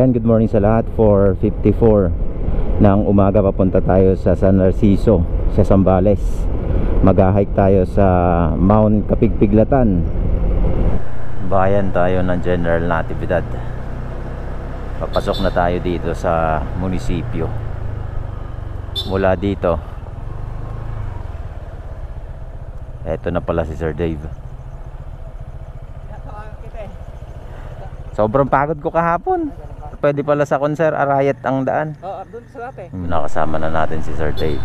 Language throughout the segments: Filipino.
Ayan, good morning sa lahat. 4:54 ng umaga, papunta tayo sa San Narciso, sa Zambales. Mag-hike tayo sa Mount Kapigpiglatan. Bayan tayo ng General Natividad. Papasok na tayo dito sa munisipyo. Mula dito, eto na pala si Sir Dave. Sobrang pagod ko kahapon. Pwede pala sa Conser Arayat ang daan. Oo, doon sa lape. Nakasama na natin si Sir Dave.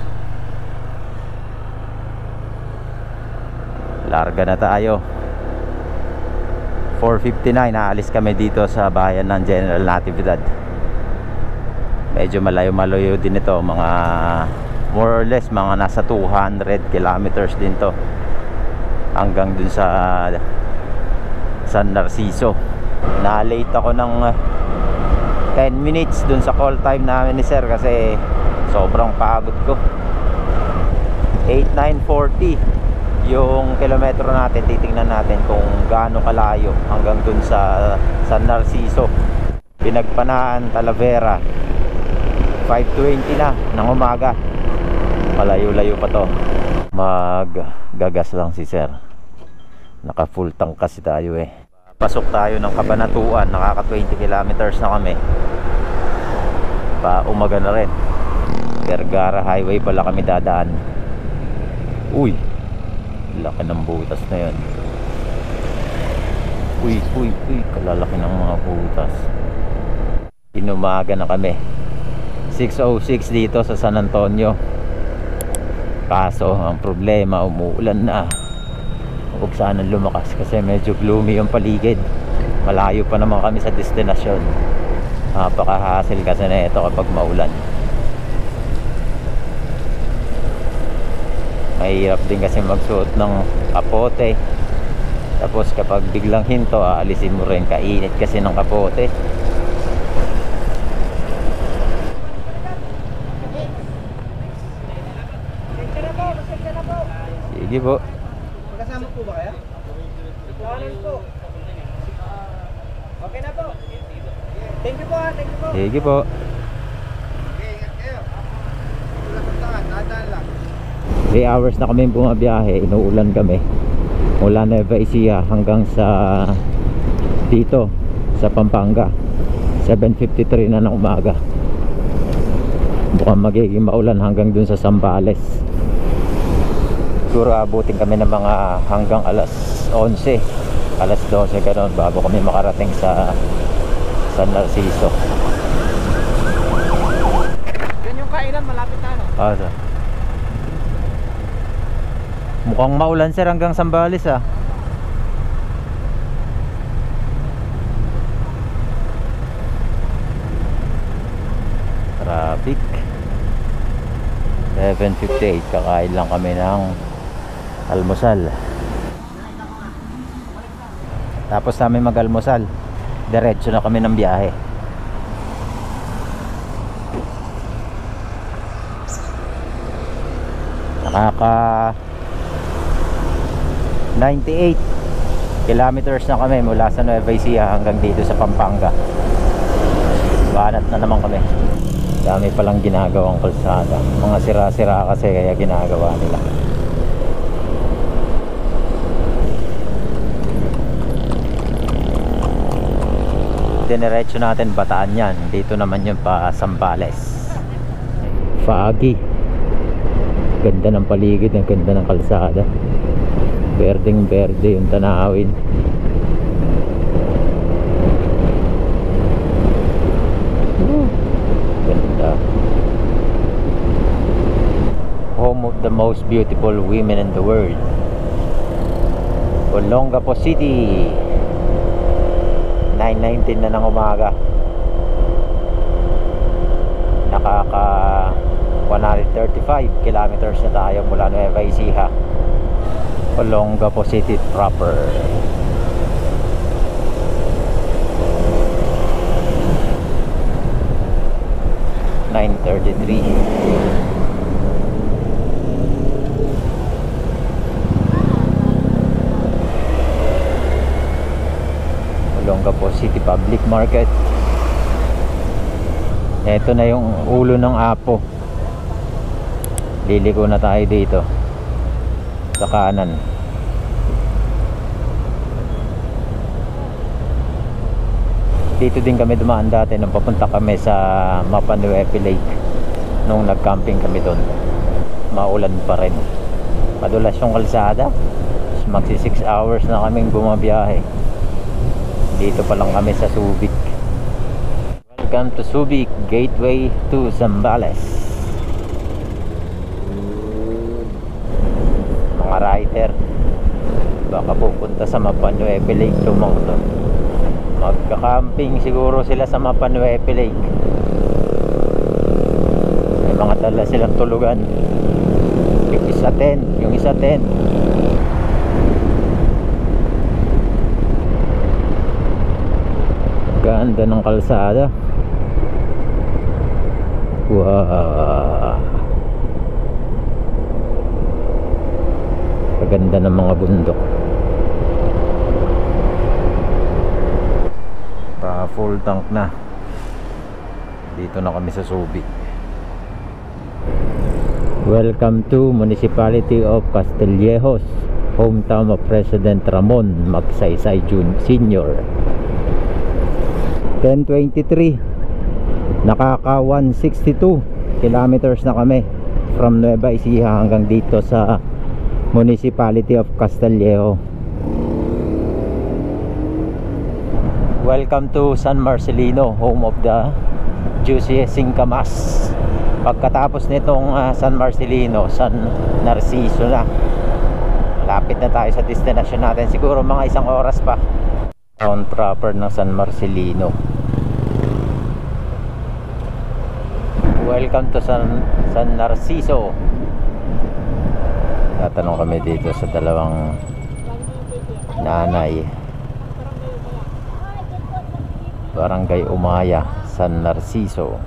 Larga na tayo. 4:59, naalis kami dito sa bayan ng General Natividad. Medyo malayo-malayo din ito, mga more or less mga nasa 200 kilometers din to hanggang dun sa San Narciso. Na-late ako ng 10 minutes dun sa call time namin ni Sir kasi sobrang pagod ko. 8:940 yung kilometro natin. Titingnan natin kung gaano kalayo hanggang dun sa San Narciso. Pinagpanaan, Talavera, 5:20 na ng umaga. Malayo-layo pa to. Maggagas lang si Sir. Naka full tank kasi tayo eh. Pasok tayo ng Cabanatuan, nakaka 20 kilometers na kami. Pa umaga na rin. Vergara Highway pala kami dadaan. Uy, laki ng butas na yun. Uy, kalalaki ng mga butas. Inumaga na kami. 6:06 dito sa San Antonio. Kaso ang problema, umuulan na. Huwag sanang lumakas kasi medyo gloomy yung paligid. Malayo pa naman kami sa destinasyon. Napaka-hassle kasi na ito kapag maulan. Mahirap din kasi magsuot ng kapote. Tapos kapag biglang hinto, aalisin mo rin, kainit kasi ng kapote. Sige po. Kasama po ba kaya? Kawalan po. Okay na po. Thank you po ha, thank you po. Sige po. Okay, ingat kayo. Wala kang tahan, dahan lang. 3 hours na kami bumabiyahe, inuulan kami. Mula Nueva Ecija hanggang sa dito, sa Pampanga. 7:53 na ng umaga. Mukhang magiging maulan hanggang dun sa Zambales. Siguro abutin kami ng mga hanggang alas 11, alas 12 gano'n bago kami makarating sa San Narciso. Yan yung kainan, malapit na ano? Mukhang maulan Sir hanggang Zambales ah. Traffic. 7:58, kakain lang kami ng almusal. Tapos namin mag-almusal, diretso na kami ng biyahe. Nakaka 98 kilometers na kami mula sa Nueva Ecija hanggang dito sa Pampanga. Banat na naman kami. Dami palang ginagawang kalsada. Mga sira-sira kasi kaya ginagawa nila. Dinerecho natin Bataan yan. Dito naman yung pa Zambales. Foggy. Ganda ng paligid, ang ganda ng kalsada. Berdeng berde yung tanawin. Ganda. Home of the most beautiful women in the world, Olongapo City. 9:19 na ng umaga. Nakaka 135 kilometers na tayo mula Nueva Ecija, Olongapo City proper. Olongapo City Public Market. Ito na yung ulo ng Apo. Liliko na tayo dito sa kanan. Dito din kami dumaan dati nung papunta kami sa Mapanuepe Lake nung nag-camping kami doon. Maulan pa rin, madulas yung kalsada. Magsi 6 hours na kaming bumabiyahe. Dito pa lang kami sa Subic. Welcome to Subic, gateway to Zambales. Mga rider baka pupunta sa Mapanuepe Lake tomorrow. Magka-camping siguro sila sa Mapanuepe Lake. May mga dala silang tulugan. Yung isa tent. Ganda ng kalsada. Wow. Kaganda ng mga bundok. Full tank na. Dito na kami sa Subic. Welcome to Municipality of Castillejos, hometown of President Ramon Magsaysay Sr. 10:23. Nakaka 162 kilometers na kami from Nueva Ecija hanggang dito sa Municipality of Castillejo. Welcome to San Marcelino, home of the Juicy Singkamas. Pagkatapos nitong San Marcelino, San Narciso na. Lapit na tayo sa destination natin. Siguro mga 1 oras pa. Town proper ng San Marcelino. Welcome to San Narciso. Tatanong kami dito sa dalawang nanay. Barangay Umaya, San Narciso.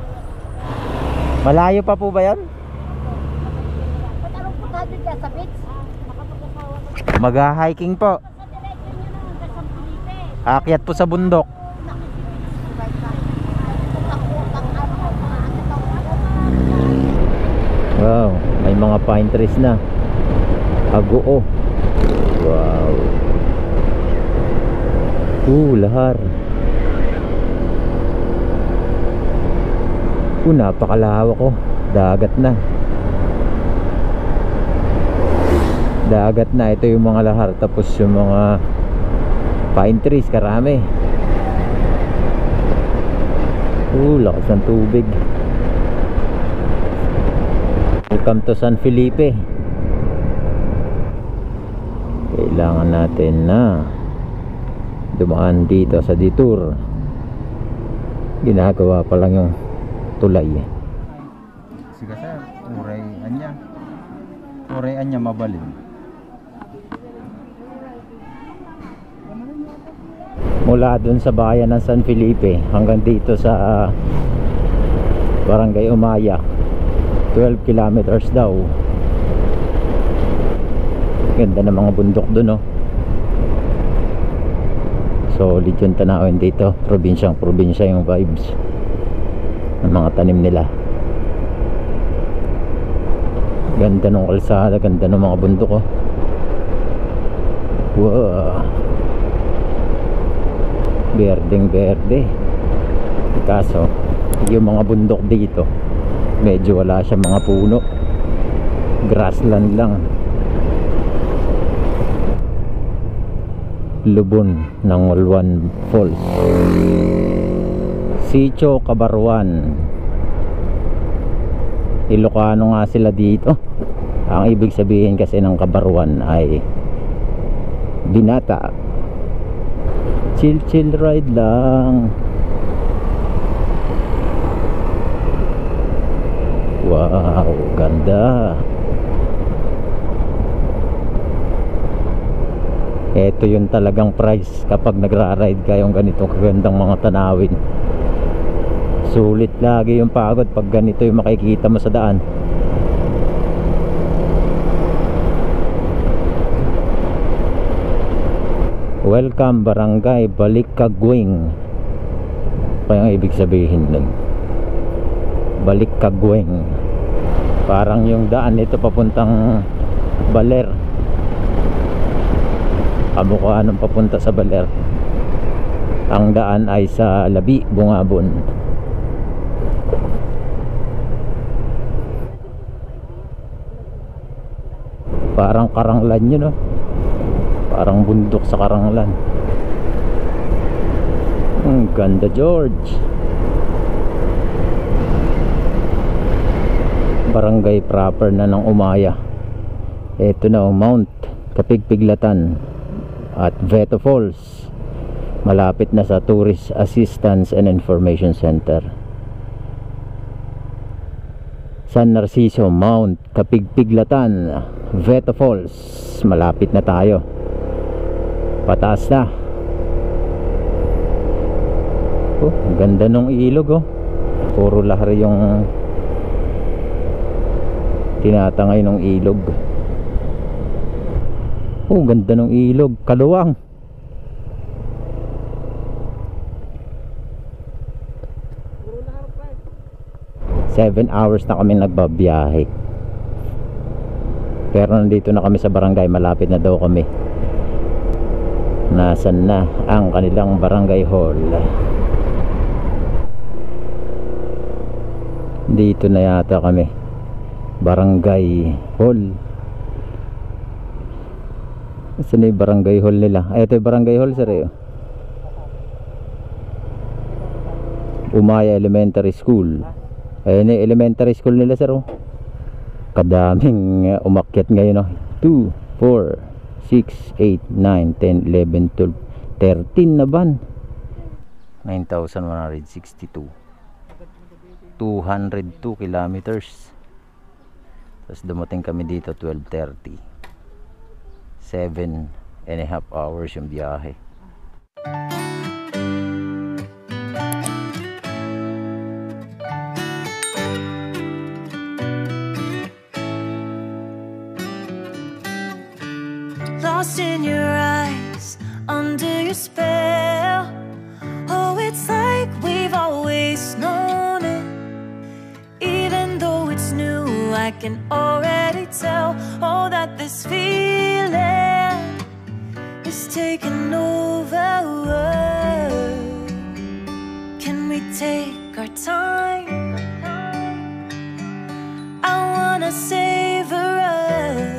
Malayo pa po ba yan? Mag-hiking po. Aakyat po sa bundok. Wow, may mga pine trees na. Aguo. Wow. Lahar. Napakalawak ko. Dagat na. Dagat na. Ito yung mga lahar. Tapos yung mga pine trees, karami. Lakas ng tubig. Welcome to San Felipe. Kailangan natin na dumaan dito sa detour. Ginagawa pa lang yung tulay. Sige sir, uray anya mabalin. Mula dun sa bayan ng San Felipe hanggang dito sa Barangay Umaya, 12 kilometers daw. Ganda ng mga bundok dun, oh. Solid yung tanawin dito. Probinsya yung vibes ng mga tanim nila. Ganda ng kalsada, ganda ng mga bundok, oh. Wow. Berdeng berde. Kaso yung mga bundok dito medyo wala siya mga puno, grassland lang. Lubon ng Walwan Falls, Sitio Cabarwan. Ilocano nga sila dito. Ang ibig sabihin kasi ng Cabarwan ay binata. Chill ride lang. Wow, ganda. Ito yung talagang price kapag nagra-ride kayong ganitong kagandang mga tanawin. Sulit lagi yung pagod pag ganito yung makikita mo sa daan. Welcome Barangay Balikagwing. Kaya ang ibig sabihin nun. balik Kagweng. Parang yung daan nito papuntang Baler, kamukha ng papunta sa Baler. Ang daan ay sa Labi, Bungabon. Parang Karanglan yun, no? Parang bundok sa Karanglan. Ang ganda, George. Barangay proper na ng Umaya. Ito na ang Mount Kapigpiglatan at Veto Falls. Malapit na sa Tourist Assistance and Information Center. San Narciso, Mount Kapigpiglatan, Veto Falls. Malapit na tayo. Pataas na. Oh, ang ganda ng ilog, oh. Puro lahar yung tinatangay ng ilog. Oh, ganda ng ilog. Kaluwang. Puro lahar pa. 7 hours na kami nagbabiyahe. Pero nandito na kami sa barangay. Malapit na daw kami. Nasaan na ang kanilang barangay hall? Dito na yata kami. Barangay hall. Saan yung barangay hall nila? Ay, ito yung barangay hall, sir. Umaya Elementary School. Ayan yung elementary school nila, sir. Kadaming umakyat ngayon, no? 2, 4, 6, 8, 9, 10, 11, 12, 13 na ban. 9,162. 202 kilometers. Tapos dumating kami dito 12:30. 7.5 hours yung biyahe. Lost in your eyes, under your spell. Oh, it's like we've always known it. Even though it's new, I can already tell. Oh, that this feeling is taking over. Can we take our time? I wanna savor us.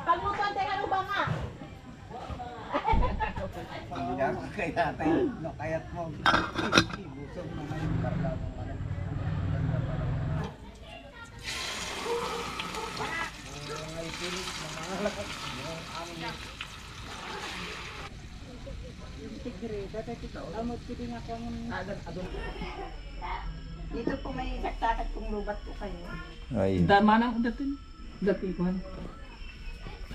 Pagmutuan tayo ano ba nga? Kaya tayo, no, kaya't mo. Busog na ngayon, karla mo. Dito po may nagtatat kong lubat po kayo. Ay. Manang dating kuhan.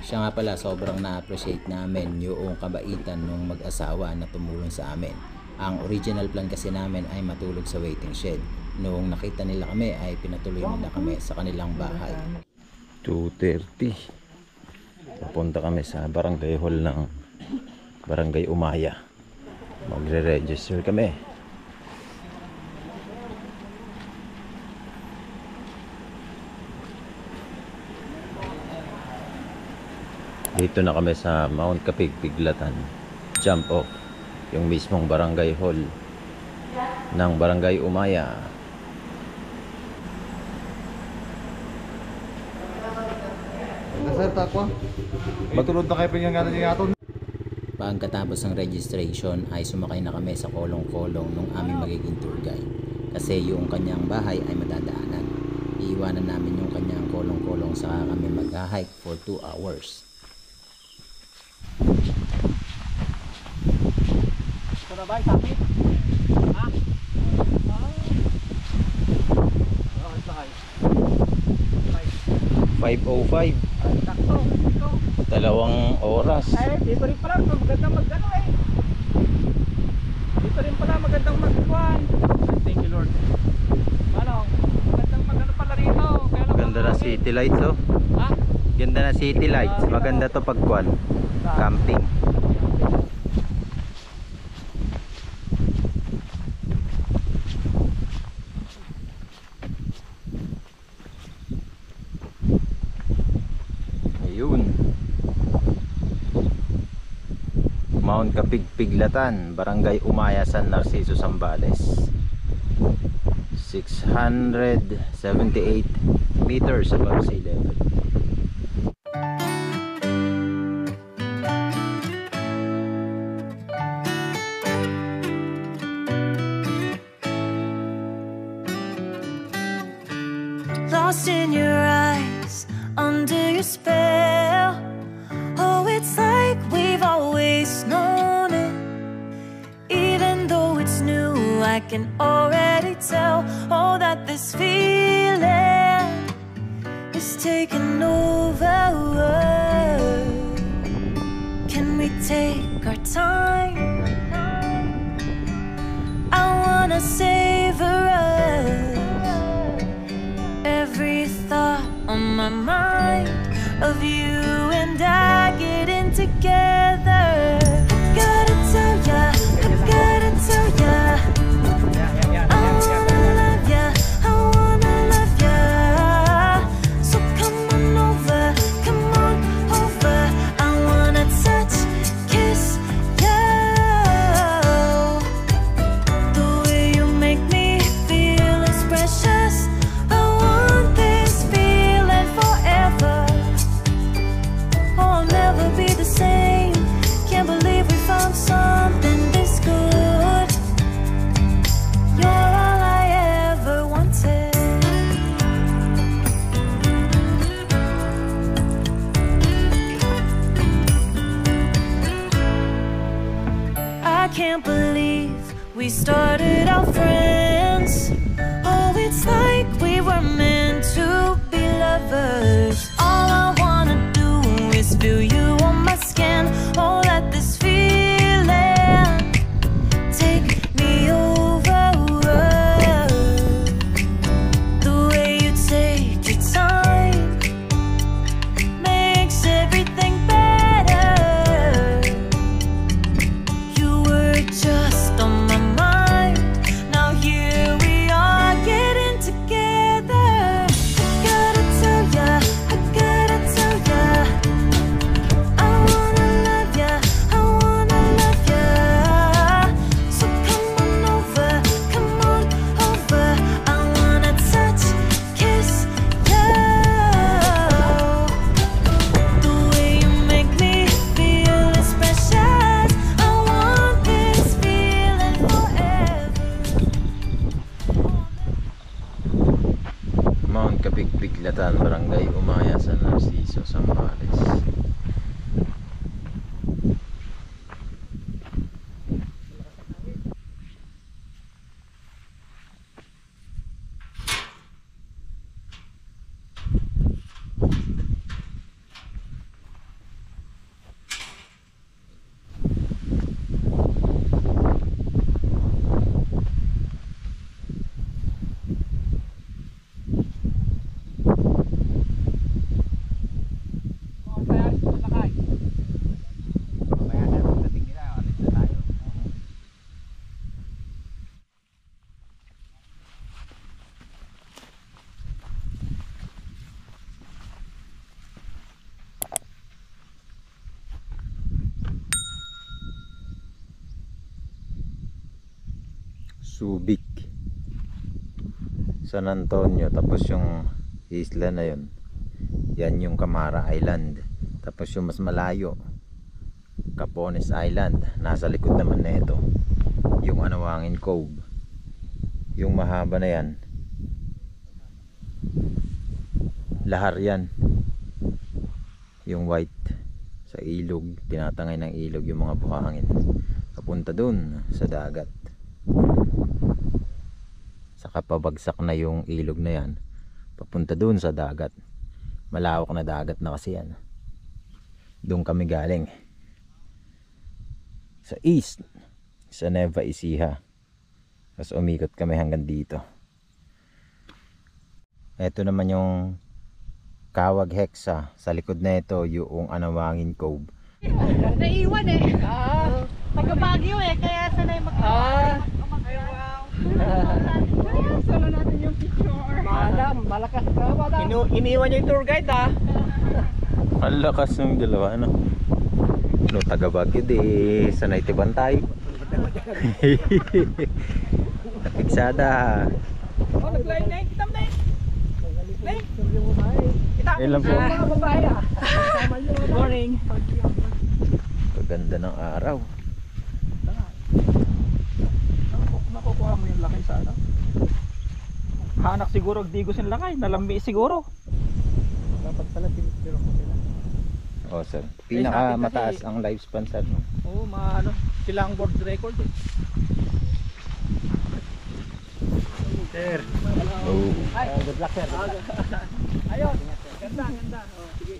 Siya nga pala, sobrang na-appreciate namin yung kabaitan ng mag-asawa na tumulong sa amin. Ang original plan kasi namin ay matulog sa waiting shed. Noong nakita nila kami ay pinatuloy nila kami sa kanilang bahay. 2:30. Pupunta kami sa barangay hall ng Barangay Umaya. Magre-register kami. Dito na kami sa Mount Kapigpiglatan. Jump off. Yung mismong barangay hall ng Barangay Umaya. Nasir, takwa. Matulod na kayo pinangatan yung aton. Pagkatapos ng registration ay sumakay na kami sa kolong-kolong ng aming magiging tour guide. Kasi yung kanyang bahay ay madadaanan. Iiwanan namin yung kanyang kolong-kolong saka kami mag-hike for 2 hours. na ba? Sakit? Ha? Oh, sakay. 5:05. Sakto, dito. 2 oras. Eh, dito rin pala, magandang mag-ano eh. Dito rin pala, magandang mag-kuhan. Thank you Lord. Ano, magandang mag-ano pala rito. Kaya lang Ganda na city lights oh. Ha? Ganda na city lights. Maganda to pagkuan. Camping. Ayun. Mount Kapigpiglatan, Barangay Umaya, San Narciso, Zambales. 678 meters above sea level. Lost in your eyes, under your spell. Oh, it's like we've always known it. Even though it's new, I can already tell. Oh, that this feeling is taking over. Can we take our time? I wanna savor us. Every thought on my mind of you and I getting together. Gotta tell ya, I gotta tell ya, I wanna love ya, I wanna love ya. So come on over, come on over. I wanna touch, kiss ya. The way you make me feel is precious. I want this feeling forever. Oh, I'll never be the same. Can't believe we found something this good. You're all I ever wanted. I can't believe we started out friends. Oh, it's like we were meant to be lovers. All I wanna do is feel you on my skin. Oh, let this feeling take me over. The way you take your time makes everything better. You were just on my mind. Now here we are getting together. Gotta tell ya, I gotta tell ya, I wanna love ya, I wanna love ya. So come on over, come on over. I wanna touch, kiss ya. The way you make me feel is precious. I want this feeling forever. Mount Kapigpiglatan, Barangay Umaya, San Narciso, Zambales. Subic, San Antonio, tapos yung isla na yun, yan yung Camara Island. Tapos yung mas malayo, Capones Island, nasa likod naman na ito yung Anawangin Cove. Yung mahaba na yan, Lahar yan, yung white sa ilog, tinatangay ng ilog yung mga buhangin. Tapos papunta dun sa dagat. Saka pabagsak na yung ilog na yan papunta dun sa dagat. Malawak na dagat na kasi yan. Doon kami galing sa east, sa Nueva Ecija. Tapos umikot kami hanggang dito. Ito naman yung Kawag Hexa. Sa likod na ito yung Anawangin Cove. Naiwan eh. Taga Baguio eh, kaya sanay solo natin yung picture. Madam, malakas ka madam. Iniwan niyo yung tour guide ha. Ang lakas ng dalawa, ano? No, taga Baguio di sanay tibantay. Napiksada. Oh, nag-line na kita mo na eh. Ilan po? Good morning. Kaganda ng araw. Nakukuha mo yung lakay sa ano? Hanak siguro digos yung lakay, nalambi siguro. Dapat pala tinitiro mo sila. Oh, sir. Pinaka mataas ang lifespan, sir. No? Oo, ano, sila ang world record eh. Sir. Oh. Good luck sir. Ayun, ganda, ganda. Oh, sige.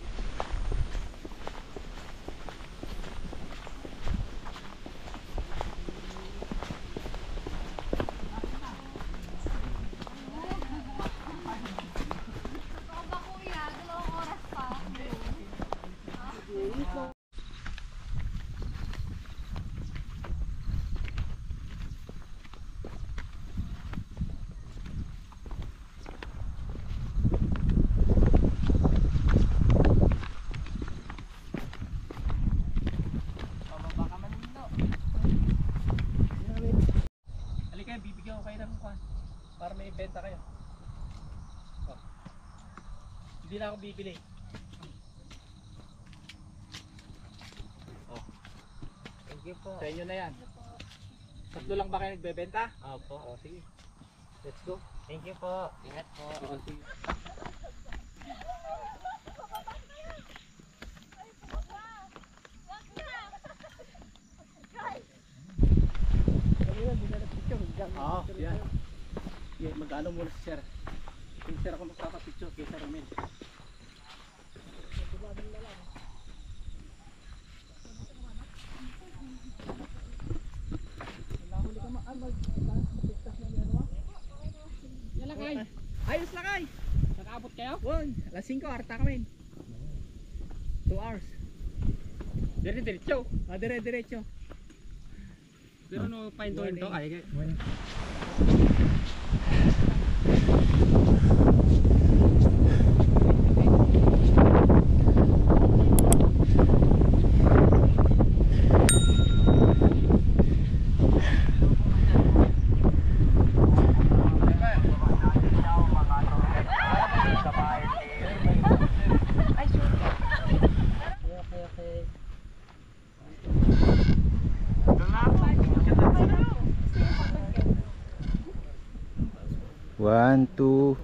Bibigyan ko kayo ng kwan para may ibenta kayo. Oh. Hindi na ako bibili. Oh. Thank you po. Sa inyo na yan. Tatlo lang ba kayo nagbebenta? Opo. Oh, sige. Let's go. Thank you po. Ingat po. Oh, sige. Oo, yan. Yeah, mag-ano muna si sir. Kung sir ako magpapapicture kay Sir Ramil. Lakay! Ayos lakay! Nakaabot kayo? Alas 5, arta kami. 2 hours. Dire-diretso. Dire-diretso. Pero no find to ito ay One, two.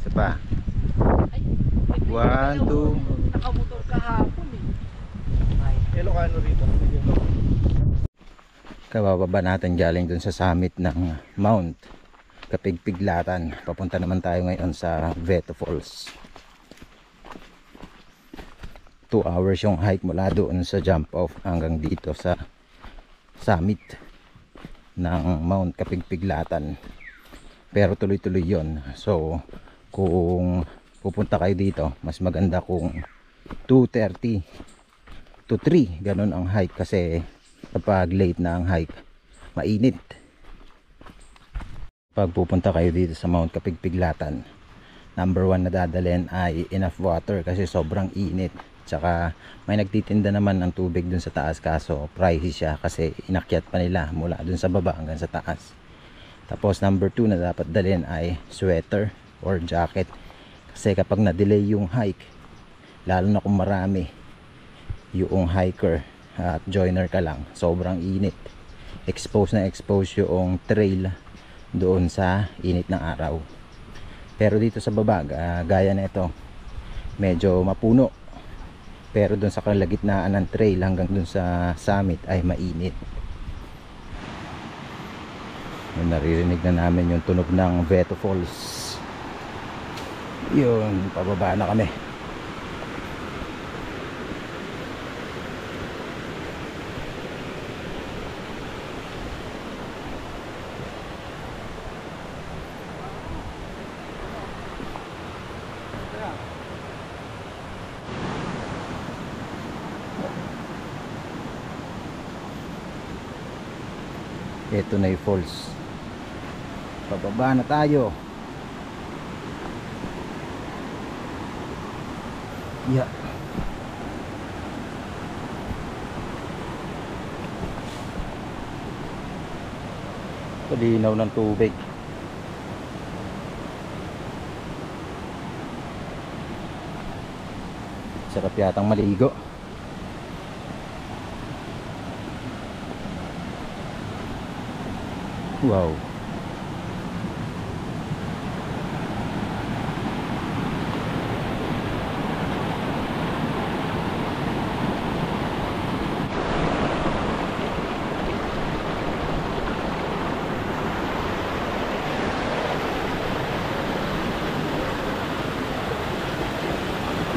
Isa pa. 1, 2. Nakamotor kahapon eh. Ilocano rito. Kabababa natin galing dun sa summit ng Mount Kapigpiglatan. Papunta naman tayo ngayon sa Veto Falls. 2 hours yung hike mula doon sa jump off hanggang dito sa summit ng Mount Kapigpiglatan. Pero tuloy-tuloy yon. So kung pupunta kayo dito, mas maganda kung 2:30 to 3 ganun ang hike, kasi kapag late na ang hike mainit. Pag pupunta kayo dito sa Mount Kapigpiglatan, number 1 na dadalhin ay enough water kasi sobrang init. Tsaka may nagtitinda naman ng tubig dun sa taas, kaso pricey siya kasi inakyat pa nila mula dun sa baba hanggang sa taas. Tapos number 2 na dapat dalhin ay sweater or jacket, kasi kapag na-delay yung hike, lalo na kung marami yung hiker at joiner ka lang, sobrang init. Expose na expose yung trail doon sa init ng araw. Pero dito sa baba, gaya na ito, medyo mapuno pero dun sa kalagitnaan ng trail hanggang dun sa summit ay mainit. Naririnig na namin yung tunog ng Veto Falls. Yun, pababa na kami. Ito na yung falls. Pababa na tayo. Yeah. Palinaw ng tubig. Sarap yatang maligo. Wow.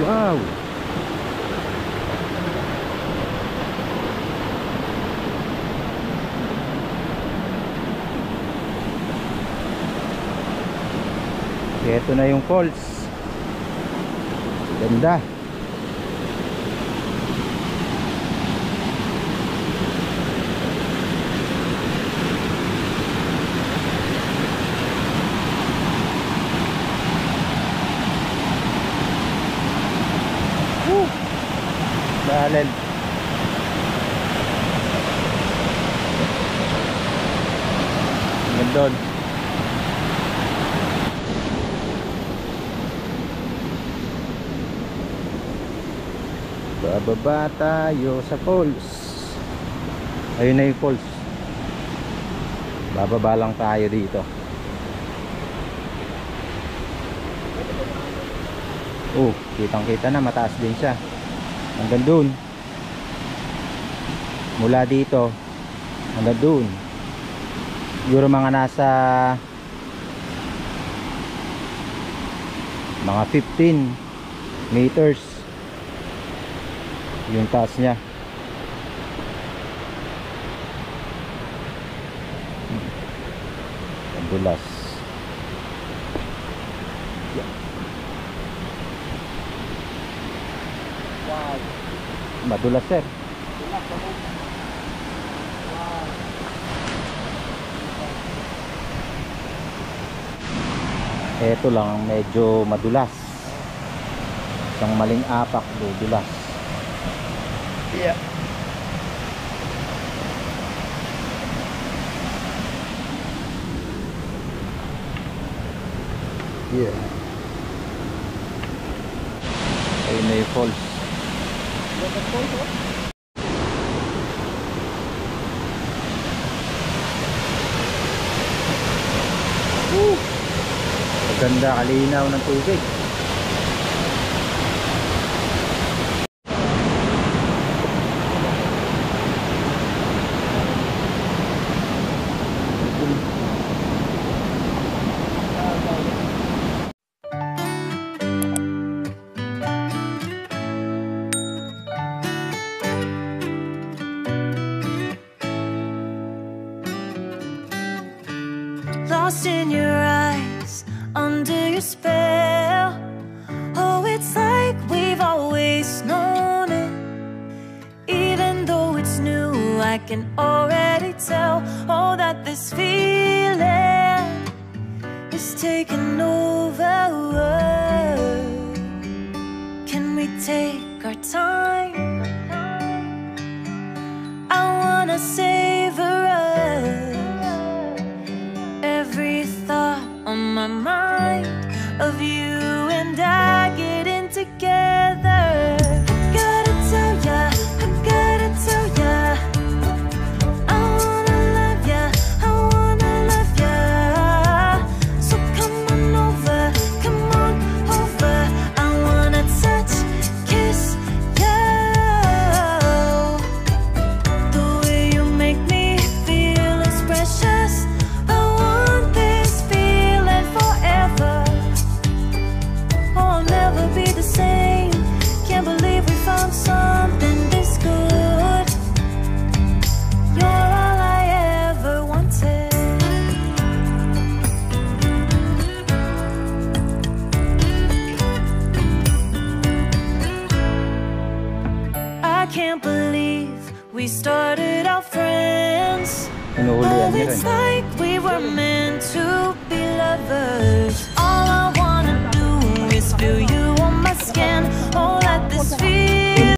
Wow. Ito na yung falls. Ganda. Dahil gandun. Bababa tayo sa falls. Ayun na yung falls. Bababa lang tayo dito. Oh, kitang kita na, mataas din siya. Hanggang dun. Mula dito hanggang dun. Siguro mga nasa mga 15 meters yung taas niya. Ang dulas. Wow. Madulas, sir. Ito lang medyo madulas. Isang maling apak, dulas. Yeah. Yeah. Ayun na yung falls. Maganda, kalinaw ng tubig. Lost in your eyes, under your spell. Oh, it's like we've always known it. Even though it's new, I can already tell. Oh, that this feeling is taking over. Can we take our time? I wanna savor us. Every thought on my mind of you and I getting together. Gotta tell ya, I gotta tell ya, I wanna love ya, I wanna love ya. So come on over, I wanna touch, kiss ya. can't believe we started out friends. Inuulian Oh, niya rin. it's like we were meant to be lovers.